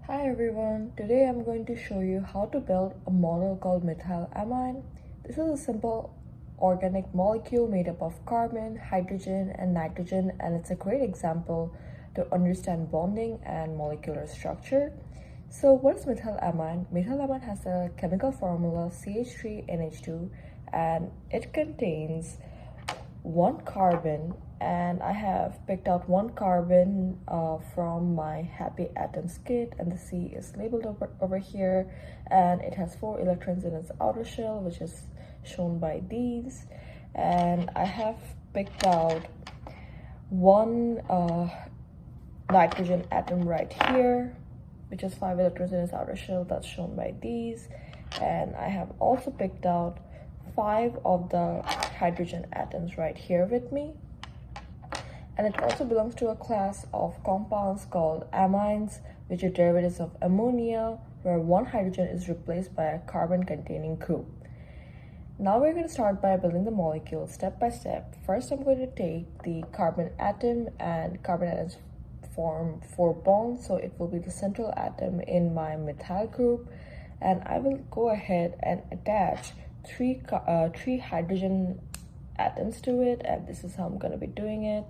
Hi everyone, today I'm going to show you how to build a model called methylamine. This is a simple organic molecule made up of carbon, hydrogen, and nitrogen, and it's a great example to understand bonding and molecular structure. So what is methylamine? Methylamine has a chemical formula CH3NH2 and it contains one carbon, and I have picked out one carbon from my happy atoms kit, and the C is labeled over here, and it has 4 electrons in its outer shell, which is shown by these. And I have picked out one nitrogen atom right here, which is 5 electrons in its outer shell, that's shown by these. And I have also picked out 5 of the hydrogen atoms right here with me, and it also belongs to a class of compounds called amines, which are derivatives of ammonia, where one hydrogen is replaced by a carbon containing group. Now we're going to start by building the molecule step by step. First, I'm going to take the carbon atom, and carbon atoms form 4 bonds, so it will be the central atom in my methyl group, and I will go ahead and attach three hydrogen atoms to it, and this is how I'm going to be doing it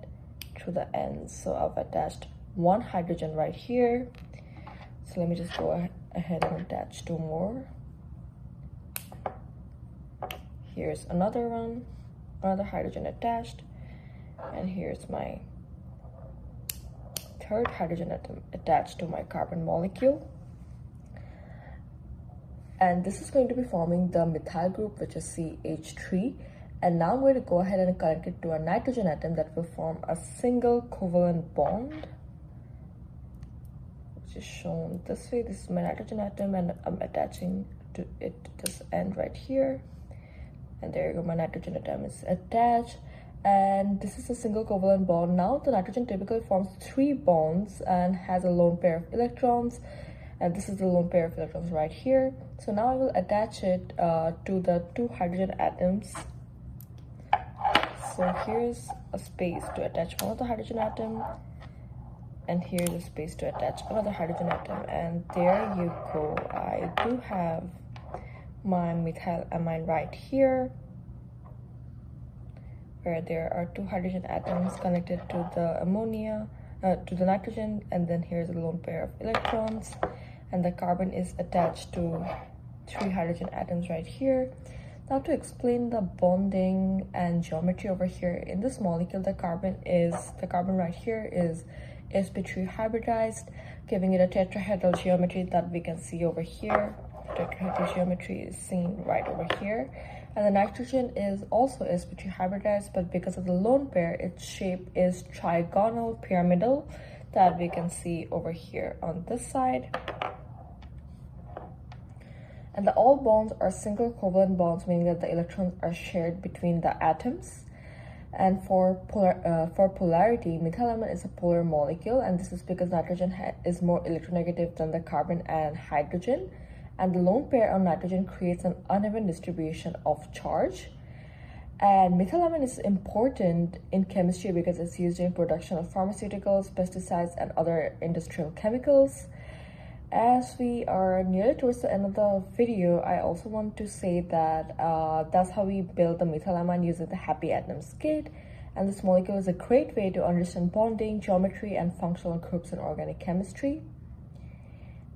through the ends. So I've attached one hydrogen right here, so let me just go ahead and attach 2 more. Here's another one, another hydrogen attached, and here's my 3rd hydrogen atom attached to my carbon molecule. And this is going to be forming the methyl group, which is CH3. And now I'm going to go ahead and connect it to a nitrogen atom that will form a single covalent bond, which is shown this way. This is my nitrogen atom, and I'm attaching to it to this end right here. And there you go, my nitrogen atom is attached. And this is a single covalent bond. Now the nitrogen typically forms 3 bonds and has a lone pair of electrons. And this is the lone pair of electrons right here. So now I will attach it to the 2 hydrogen atoms. So here's a space to attach one of the hydrogen atom, and here's a space to attach another hydrogen atom, and there you go. I do have my methylamine right here, where there are 2 hydrogen atoms connected to the ammonia, to the nitrogen, and then here's a lone pair of electrons, and the carbon is attached to 3 hydrogen atoms right here. Now to explain the bonding and geometry over here in this molecule, the carbon right here is sp3 hybridized, giving it a tetrahedral geometry that we can see over here. The tetrahedral geometry is seen right over here. And the nitrogen is also sp3 hybridized, but because of the lone pair, its shape is trigonal pyramidal that we can see over here on this side. And all bonds are single covalent bonds, meaning that the electrons are shared between the atoms. And for polarity, methylamine is a polar molecule, and this is because nitrogen is more electronegative than the carbon and hydrogen. And the lone pair on nitrogen creates an uneven distribution of charge. And methylamine is important in chemistry because it's used in production of pharmaceuticals, pesticides, and other industrial chemicals. As we are nearly towards the end of the video, I also want to say that that's how we build the methylamine using the happy atoms kit. And this molecule is a great way to understand bonding, geometry, and functional groups in organic chemistry.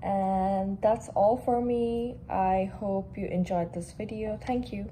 And that's all for me. I hope you enjoyed this video. Thank you.